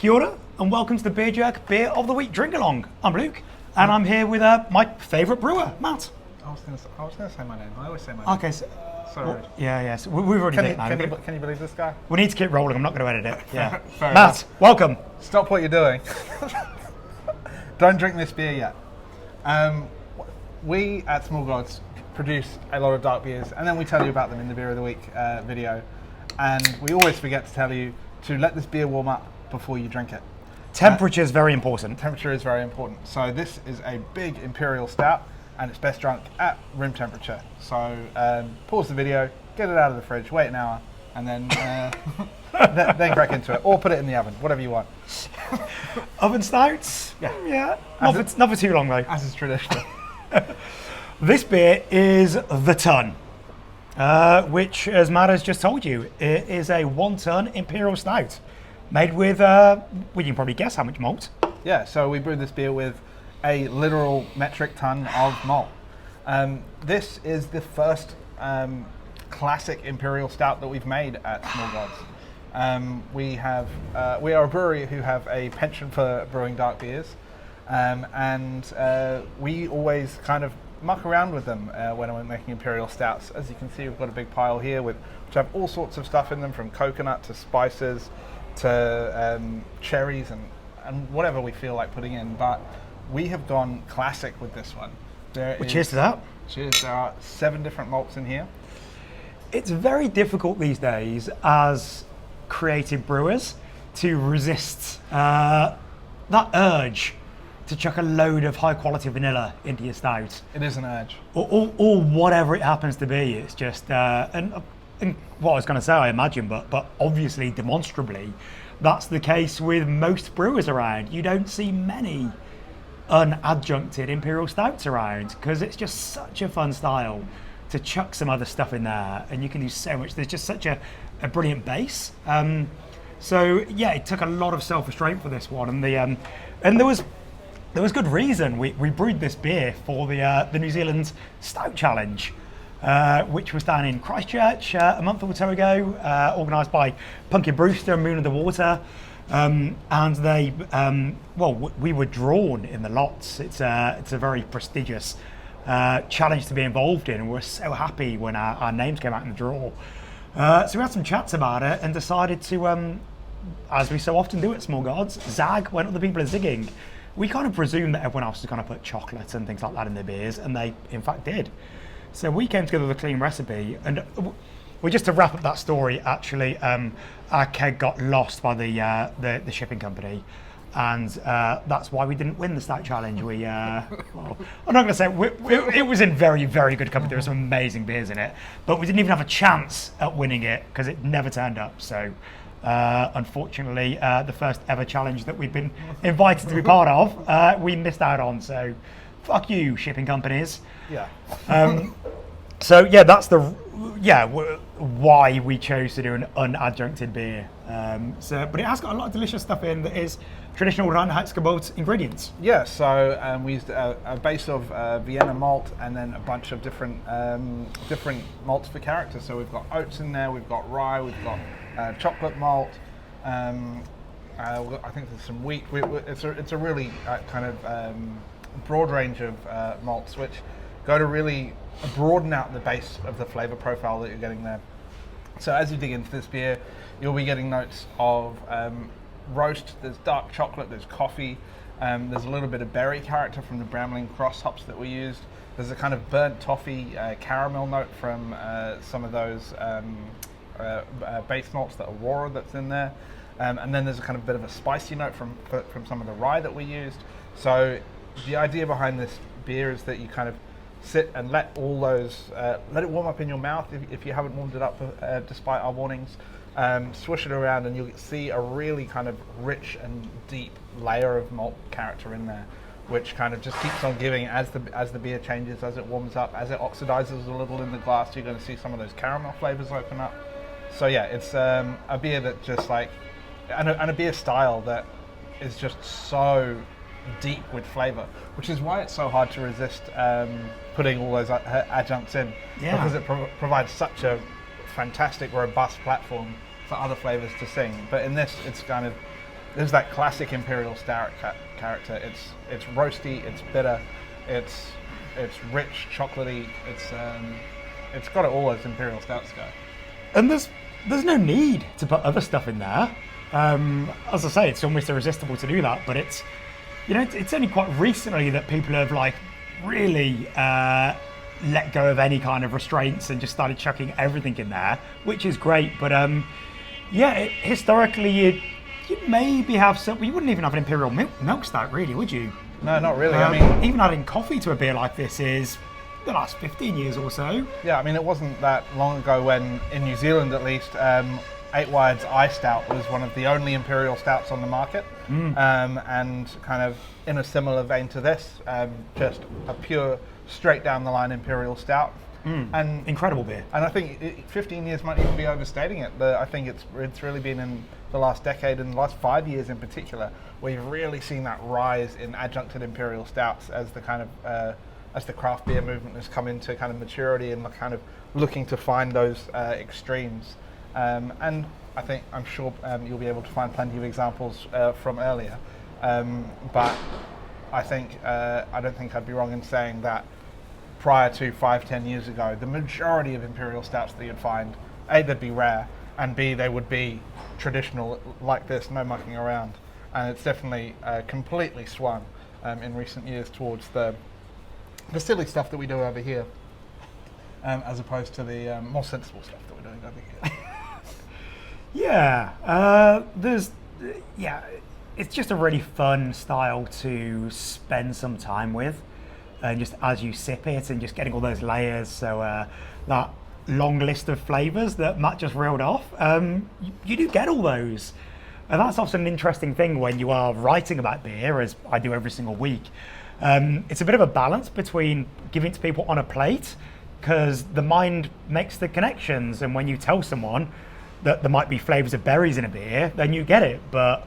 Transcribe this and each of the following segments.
Kia ora, and welcome to the Beer Jerk Beer of the Week Drink Along. I'm Luke, and I'm here with my favourite brewer, Matt. I was going to say my name. I always say my name. Okay, so, Sorry. So we've already done it. Can you believe this guy? We need to keep rolling. I'm not going to edit it. Yeah, Fair Matt, enough. welcome. Stop what you're doing. Don't drink this beer yet. We at Small Gods produce a lot of dark beers, and then we tell you about them in the Beer of the Week video. And we always forget to tell you to let this beer warm up before you drink it. Temperature is very important. Temperature is very important. So this is a big Imperial Stout, and it's best drunk at room temperature. So pause the video, get it out of the fridge, wait an hour, and then then crack into it, or put it in the oven, whatever you want. Oven stouts? Yeah. Not for too long though. As is traditional. This beer is the Ton, which, as Matt has just told you, it is a 1 ton Imperial Stout made with, well, you can probably guess how much malt. Yeah, so we brewed this beer with a literal metric ton of malt. This is the first classic Imperial Stout that we've made at Small Gods. We are a brewery who have a penchant for brewing dark beers, and we always kind of muck around with them when we're making Imperial Stouts. As you can see, we've got a big pile here which have all sorts of stuff in them, from coconut to spices to cherries and whatever we feel like putting in. But we have gone classic with this one. Cheers to that. Cheers. There are 7 different malts in here. It's very difficult these days as creative brewers to resist that urge to chuck a load of high quality vanilla into your stout. It is an urge. Or whatever it happens to be. It's just, and what I was going to say, I imagine, but obviously, demonstrably, that's the case with most brewers around. You don't see many unadjuncted Imperial Stouts around because it's just such a fun style to chuck some other stuff in there, and you can do so much. There's just such a brilliant base. So yeah, it took a lot of self-restraint for this one, and there was good reason. We brewed this beer for the New Zealand Stout Challenge, which was down in Christchurch a month or so ago, organised by Pumpkin Brewster and Moon of the Water. And they, we were drawn in the lots. It's a very prestigious challenge to be involved in, and we're so happy when our names came out in the draw. So we had some chats about it and decided to, as we so often do at Small Gods, zag when other people are zigging. We kind of presumed that everyone else was going to put chocolate and things like that in their beers, and they in fact did. So we came together with a clean recipe, and just to wrap up that story, actually, our keg got lost by the shipping company, and that's why we didn't win the Stout Challenge. I'm not going to say it was in very, very good company. There were some amazing beers in it, but we didn't even have a chance at winning it because it never turned up. So unfortunately, the first ever challenge that we've been invited to be part of, we missed out on. So fuck you, shipping companies. Yeah. So yeah, that's why we chose to do an unadjuncted beer. But it has got a lot of delicious stuff in that is traditional Reinheitsgebot ingredients. Yeah, so we used a base of Vienna malt and then a bunch of different malts for character. So we've got oats in there, we've got rye, we've got chocolate malt. I think there's some wheat. It's a really kind of broad range of malts which go to really broaden out the base of the flavour profile that you're getting there. So as you dig into this beer, you'll be getting notes of roast, there's dark chocolate, there's coffee, there's a little bit of berry character from the Brambling cross hops that we used. There's a kind of burnt toffee caramel note from some of those base malts, that Aurora that's in there. And then there's a kind of bit of a spicy note from some of the rye that we used. So the idea behind this beer is that you kind of sit and let all those, let it warm up in your mouth if you haven't warmed it up despite our warnings. Swish it around and you'll see a really kind of rich and deep layer of malt character in there, which kind of just keeps on giving as the beer changes, as it warms up, as it oxidizes a little in the glass. You're going to see some of those caramel flavors open up. So yeah, it's a beer that just like, and a beer style that is just so deep with flavor, which is why it's so hard to resist putting all those adjuncts in, because it provides such a fantastic, robust platform for other flavors to sing. But in this, it's kind of there's that classic Imperial Stout character. It's roasty, it's bitter, it's rich, chocolatey. It's got it all as Imperial Stouts go. And there's no need to put other stuff in there. As I say, it's almost irresistible to do that, but it's only quite recently that people have like really let go of any kind of restraints and just started chucking everything in there, which is great. But historically you'd maybe have some. You wouldn't even have an Imperial milk stout, really, would you? No, not really. I mean, even adding coffee to a beer like this is the last 15 years or so. Yeah, I mean, it wasn't that long ago when, in New Zealand at least, 8 Wired's Ice Stout was one of the only Imperial Stouts on the market, and kind of in a similar vein to this, just a pure, straight down the line Imperial Stout. And incredible beer. And I think 15 years might even be overstating it. But I think it's really been in the last decade and the last 5 years in particular, where you've really seen that rise in adjuncted Imperial Stouts as the kind of as the craft beer movement has come into kind of maturity and kind of looking to find those extremes. And I'm sure you'll be able to find plenty of examples from earlier. But I don't think I'd be wrong in saying that prior to 5-10 years ago, the majority of Imperial Stouts that you'd find, A, they'd be rare, and B, they would be traditional like this, no mucking around. And it's definitely completely swung in recent years towards the silly stuff that we do over here, as opposed to the more sensible stuff that we're doing over here. It's just a really fun style to spend some time with, and just as you sip it and just getting all those layers. So that long list of flavours that Matt just reeled off, you do get all those. And that's often an interesting thing when you are writing about beer, as I do every single week. It's a bit of a balance between giving it to people on a plate, because the mind makes the connections, and when you tell someone that there might be flavours of berries in a beer, then you get it. But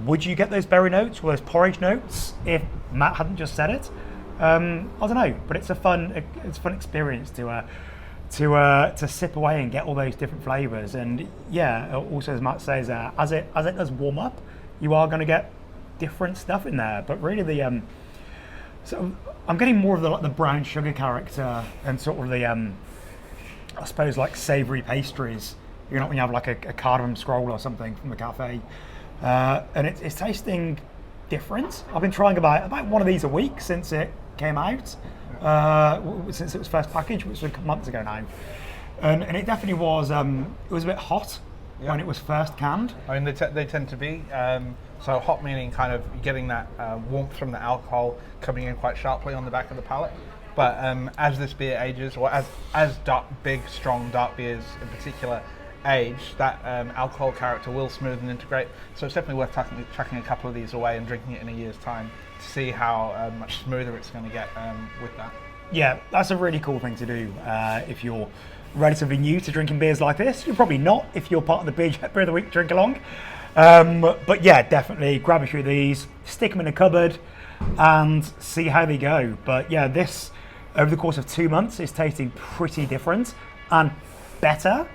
would you get those berry notes or those porridge notes if Matt hadn't just said it? I don't know, but it's a fun experience to sip away and get all those different flavours. And also as Matt says, as it does warm up, you are going to get different stuff in there. But really so I'm getting more of the brown sugar character and sort of the I suppose like savoury pastries. You know, when you have like a cardamom scroll or something from the cafe, and it's tasting different. I've been trying about one of these a week since it came out, since it was first packaged, which was a couple months ago now, and it definitely was. It was a bit hot when it was first canned. I mean, they tend to be. So hot meaning kind of getting that warmth from the alcohol coming in quite sharply on the back of the palate. But as this beer ages, or as big, strong dark beers in particular age, that alcohol character will smooth and integrate. So it's definitely worth chucking a couple of these away and drinking it in a year's time to see how much smoother it's going to get with that. Yeah, that's a really cool thing to do if you're relatively new to drinking beers like this. You're probably not if you're part of the Beer of the Week drink along. But yeah, definitely grab a few of these, stick them in a cupboard and see how they go. But yeah, this over the course of 2 months is tasting pretty different and better.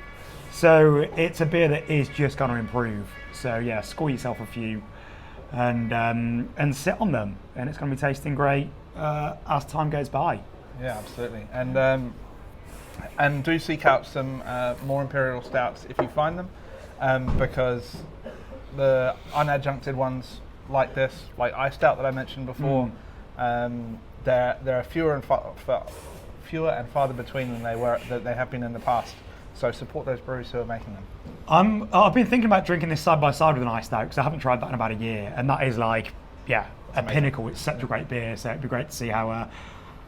So it's a beer that is just going to improve. So yeah, score yourself a few and sit on them, and it's going to be tasting great as time goes by. Yeah, absolutely. And do seek out some more Imperial Stouts if you find them, because the unadjuncted ones like this, like Ice Stout that I mentioned before, there are fewer and farther between than they have been in the past. So support those breweries who are making them. I've been thinking about drinking this side by side with an Ice Stout because I haven't tried that in about a year, and that is like, a pinnacle. It's such a great beer, so it'd be great to see how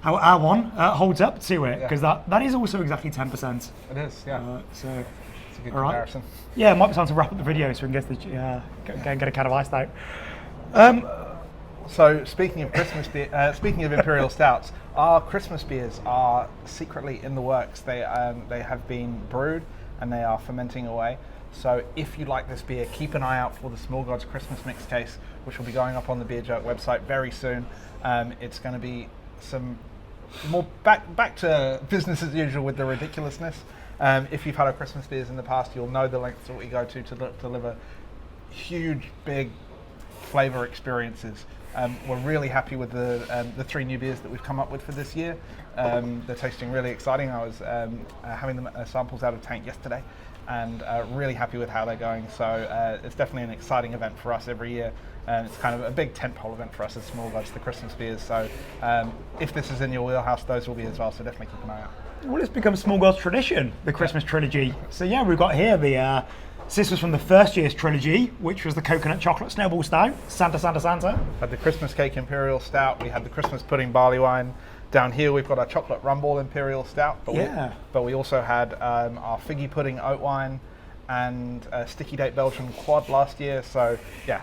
our one holds up to it, because that is also exactly 10%. It is, yeah. So it's a good comparison. Right. Yeah, it might be time to wrap up the video so we can get a can of Ice Stout. So speaking of Christmas beer, speaking of Imperial Stouts, our Christmas beers are secretly in the works. They have been brewed and they are fermenting away. So if you like this beer, keep an eye out for the Small Gods Christmas Mix case, which will be going up on the Beer Jerk website very soon. It's going to be some more back to business as usual with the ridiculousness. If you've had our Christmas beers in the past, you'll know the lengths that we go to deliver huge, big, flavour experiences. We're really happy with the 3 new beers that we've come up with for this year. They're tasting really exciting. I was having them samples out of tank yesterday, and really happy with how they're going. So it's definitely an exciting event for us every year. It's kind of a big tentpole event for us as Small Gods, the Christmas beers. So if this is in your wheelhouse, those will be as well. So definitely keep an eye out. Well, it's become Small Gods tradition, the Christmas trilogy. So yeah, we've got here the this was from the first year's trilogy, which was the coconut chocolate snowball stout, Santa Santa Santa. Had the Christmas cake Imperial Stout. We had the Christmas pudding barley wine. Down here we've got our chocolate rumble Imperial Stout. But we also had our figgy pudding oat wine and sticky date Belgian quad last year. So yeah,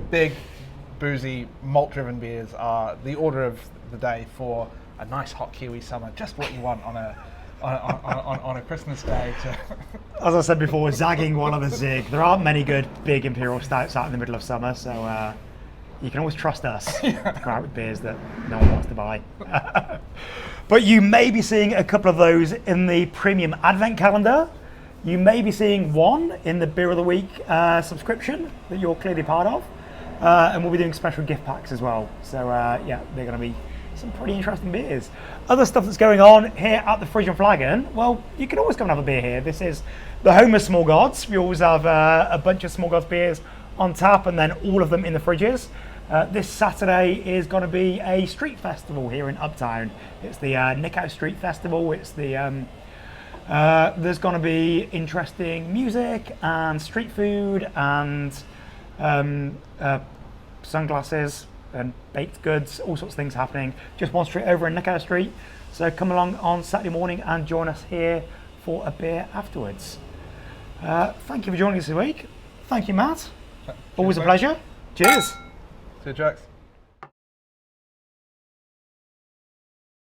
big, boozy, malt-driven beers are the order of the day for a nice hot Kiwi summer. Just what you want on a Christmas day. As I said before, zagging one of the zig. There aren't many good big Imperial Stouts out in the middle of summer, so you can always trust us to go out with beers that no one wants to buy. But you may be seeing a couple of those in the premium advent calendar. You may be seeing one in the Beer of the Week subscription that you're clearly part of. And we'll be doing special gift packs as well. So yeah, they're going to be some pretty interesting beers. Other stuff that's going on here at the Fridge and Flagon, well, you can always come and have a beer here. This is the home of Small Gods. We always have a bunch of Small Gods beers on tap and then all of them in the fridges. This Saturday is going to be a street festival here in Uptown. It's the Nickhouse Street Festival. It's the there's going to be interesting music and street food and sunglasses and baked goods, all sorts of things happening. Just one street over in Nickhouse Street. So come along on Saturday morning and join us here for a beer afterwards. Thank you for joining us this week. Thank you, Matt. Always a pleasure. Cheers. See you, Jax.